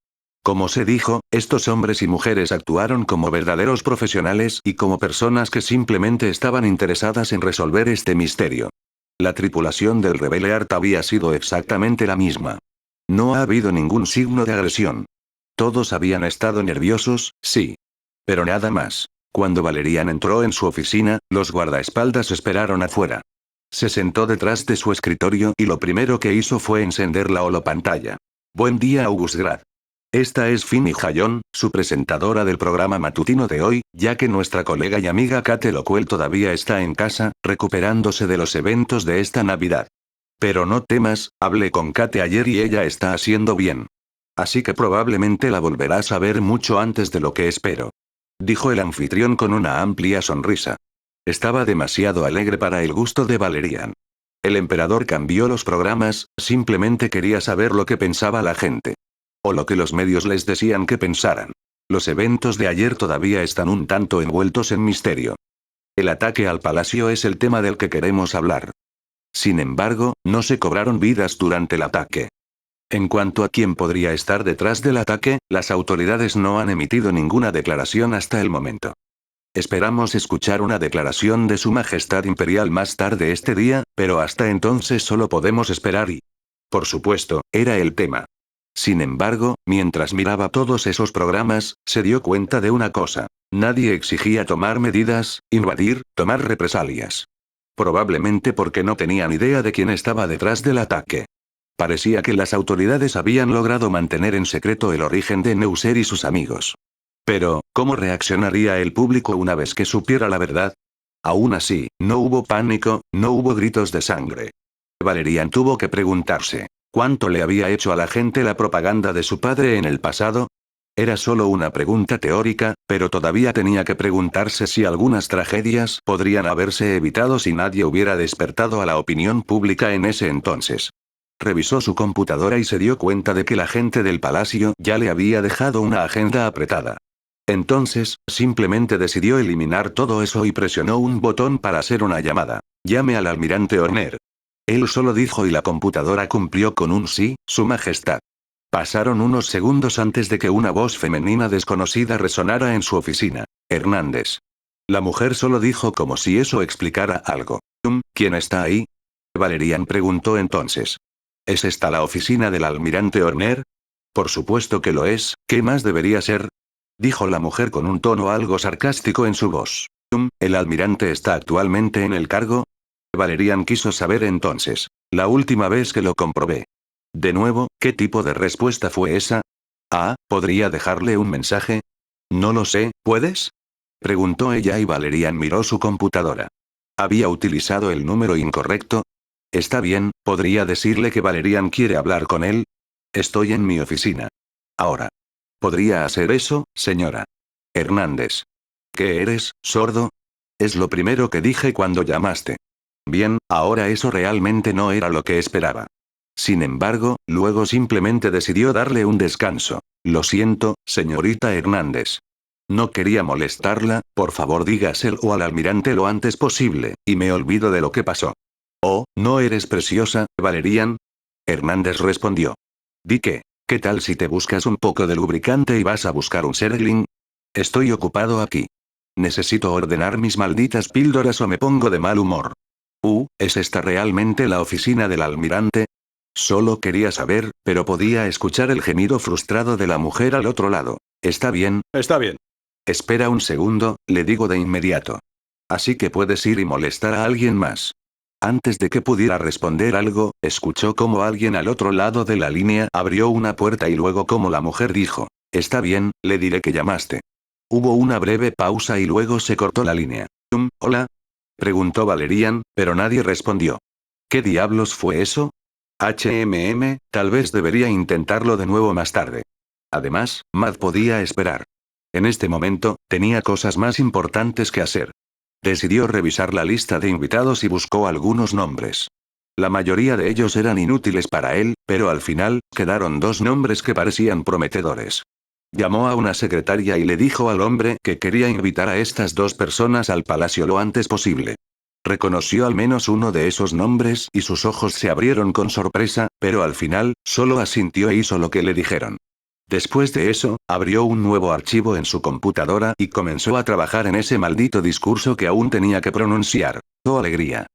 [SPEAKER 1] Como se dijo, estos hombres y mujeres actuaron como verdaderos profesionales y como personas que simplemente estaban interesadas en resolver este misterio. La tripulación del Rebelle Art había sido exactamente la misma. No ha habido ningún signo de agresión. Todos habían estado nerviosos, sí. Pero nada más. Cuando Valerian entró en su oficina, los guardaespaldas esperaron afuera. Se sentó detrás de su escritorio y lo primero que hizo fue encender la holopantalla. «Buen día, August Grad. Esta es Finny Hayon, su presentadora del programa matutino de hoy, ya que nuestra colega y amiga Kate Lockwell todavía está en casa, recuperándose de los eventos de esta Navidad. Pero no temas, hablé con Kate ayer y ella está haciendo bien. Así que probablemente la volverás a ver mucho antes de lo que espero», dijo el anfitrión con una amplia sonrisa. Estaba demasiado alegre para el gusto de Valerian. El emperador cambió los programas, simplemente quería saber lo que pensaba la gente. O lo que los medios les decían que pensaran. Los eventos de ayer todavía están un tanto envueltos en misterio. El ataque al palacio es el tema del que queremos hablar. Sin embargo, no se cobraron vidas durante el ataque. En cuanto a quién podría estar detrás del ataque, las autoridades no han emitido ninguna declaración hasta el momento. Esperamos escuchar una declaración de Su Majestad Imperial más tarde este día, pero hasta entonces solo podemos esperar y... Por supuesto, era el tema. Sin embargo, mientras miraba todos esos programas, se dio cuenta de una cosa. Nadie exigía tomar medidas, invadir, tomar represalias. Probablemente porque no tenían idea de quién estaba detrás del ataque. Parecía que las autoridades habían logrado mantener en secreto el origen de Neuser y sus amigos. Pero, ¿cómo reaccionaría el público una vez que supiera la verdad? Aún así, no hubo pánico, no hubo gritos de sangre. Valerian tuvo que preguntarse, ¿cuánto le había hecho a la gente la propaganda de su padre en el pasado? Era solo una pregunta teórica, pero todavía tenía que preguntarse si algunas tragedias podrían haberse evitado si nadie hubiera despertado a la opinión pública en ese entonces. Revisó su computadora y se dio cuenta de que la gente del palacio ya le había dejado una agenda apretada. Entonces, simplemente decidió eliminar todo eso y presionó un botón para hacer una llamada. Llame al almirante Horner. Él solo dijo y la computadora cumplió con un sí, Su Majestad. Pasaron unos segundos antes de que una voz femenina desconocida resonara en su oficina. Hernández. La mujer solo dijo como si eso explicara algo. ¿Quién está ahí? Valerian preguntó entonces. ¿Es esta la oficina del almirante Horner? Por supuesto que lo es, ¿qué más debería ser? Dijo la mujer con un tono algo sarcástico en su voz. ¿El almirante está actualmente en el cargo? Valerian quiso saber entonces. La última vez que lo comprobé. De nuevo, ¿qué tipo de respuesta fue esa? ¿Podría dejarle un mensaje? No lo sé, ¿puedes? Preguntó ella y Valerian miró su computadora. ¿Había utilizado el número incorrecto? Está bien, ¿podría decirle que Valerian quiere hablar con él? Estoy en mi oficina. Ahora. ¿Podría hacer eso, señora? Hernández. ¿Qué eres, sordo? Es lo primero que dije cuando llamaste. Bien, ahora eso realmente no era lo que esperaba. Sin embargo, luego simplemente decidió darle un descanso. Lo siento, señorita Hernández. No quería molestarla, por favor dígaselo al almirante lo antes posible, y me olvido de lo que pasó. Oh, ¿no eres preciosa, Valerian? Hernández respondió. Di que, ¿qué tal si te buscas un poco de lubricante y vas a buscar un Sergling? Estoy ocupado aquí. Necesito ordenar mis malditas píldoras o me pongo de mal humor. ¿Es esta realmente la oficina del almirante? Solo quería saber, pero podía escuchar el gemido frustrado de la mujer al otro lado. Está bien. Está bien. Espera un segundo, le digo de inmediato. Así que puedes ir y molestar a alguien más. Antes de que pudiera responder algo, escuchó como alguien al otro lado de la línea abrió una puerta y luego como la mujer dijo. Está bien, le diré que llamaste. Hubo una breve pausa y luego se cortó la línea. ¿Hola? Preguntó Valerian, pero nadie respondió. ¿Qué diablos fue eso? Tal vez debería intentarlo de nuevo más tarde. Además, Matt podía esperar. En este momento, tenía cosas más importantes que hacer. Decidió revisar la lista de invitados y buscó algunos nombres. La mayoría de ellos eran inútiles para él, pero al final, quedaron dos nombres que parecían prometedores. Llamó a una secretaria y le dijo al hombre que quería invitar a estas dos personas al palacio lo antes posible. Reconoció al menos uno de esos nombres y sus ojos se abrieron con sorpresa, pero al final, solo asintió e hizo lo que le dijeron. Después de eso, abrió un nuevo archivo en su computadora y comenzó a trabajar en ese maldito discurso que aún tenía que pronunciar. ¡Oh, alegría!